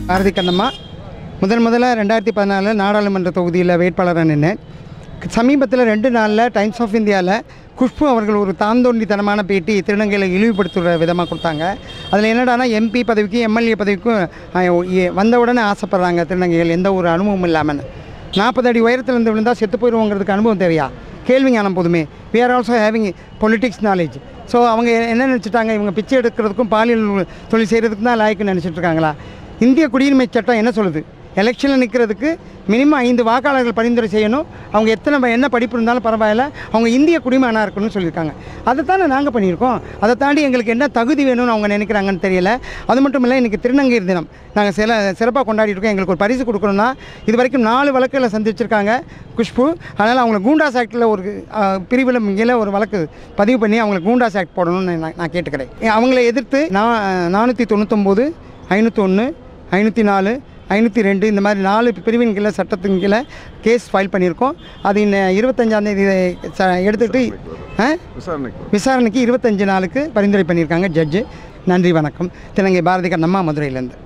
பாரதி கண்ணம்மா முதல்ல 2014 நாடாளுமன்ற தொகுதியில் வேட்பாளராக நின்னேன். சமீபத்தில் 2 நாளில் டைம்ஸ் ஆஃப் இந்தியாவில் குஷ்பு அவர்கள் ஒரு தாந்தோண்டித்தனமான பேட்டி திருநங்கையில் இழிவுபடுத்துகிற விதமாக கொடுத்தாங்க. அதில் என்னடானா எம்பி பதவிக்கும் எம்எல்ஏ பதவிக்கும் வந்த உடனே ஆசைப்பட்றாங்க திருநங்கைகள், எந்த ஒரு அனுபவம் இல்லாமல். 40 அடி உயரத்துலேருந்து விழுந்தால் செத்து போயிடுவோங்கிறதுக்கு அனுபவம் தேவையா? கேள்வி ஞானம் போதுமே. We are also having politics knowledge. So அவங்க என்ன நினச்சிட்டாங்க, இவங்க பிச்சை எடுக்கிறதுக்கும் பாலியல் தொழில் செய்கிறதுக்கும் தான் லாய்க்குன்னு நினச்சிட்டு இருக்காங்களா? இந்திய குடியுரிமை சட்டம் என்ன சொல்லுது? எலெக்ஷனில் நிற்கிறதுக்கு மினிமம் 5 வாக்காளர்கள் பரிந்துரை செய்யணும். அவங்க என்ன படிப்பு இருந்தாலும் பரவாயில்ல, அவங்க இந்திய குடிமகனாக இருக்கணும்னு சொல்லியிருக்காங்க. அதை தானே நாங்கள் பண்ணியிருக்கோம். அதை தாண்டி எங்களுக்கு என்ன தகுதி வேணும்னு அவங்க நினைக்கிறாங்கன்னு தெரியல. அது மட்டும் இல்லை, இன்றைக்கி திருநங்கையர் தினம் நாங்கள் சிறப்பாக கொண்டாடிட்டு இருக்கோம். எங்களுக்கு ஒரு பரிசு கொடுக்கணும்னா இது வரைக்கும் 4 வழக்குகளை சந்திச்சிருக்காங்க குஷ்பு. அதனால் அவங்களை கூண்டாஸ் ஆக்டில் ஒரு பிரிவில் கீழே ஒரு வழக்கு பதிவு பண்ணி அவங்களுக்கு கூண்டாஸ் ஆக்ட் போடணும்னு நான் கேட்டுக்கிறேன். அவங்களை எதிர்த்து 499, 501, 504, 502 இந்த மாதிரி 4 பிரிவின் கீழே சட்டத்தின் கீழே கேஸ் ஃபைல் பண்ணியிருக்கோம். அது இன்னும் 25ஆம் தேதி எடுத்துகிட்டு விசாரணைக்கு 25 நாளுக்கு பரிந்துரை பண்ணியிருக்காங்க ஜட்ஜு. நன்றி, வணக்கம். திருநங்கை பாரதி கண்ணம்மா, மதுரையிலேருந்து.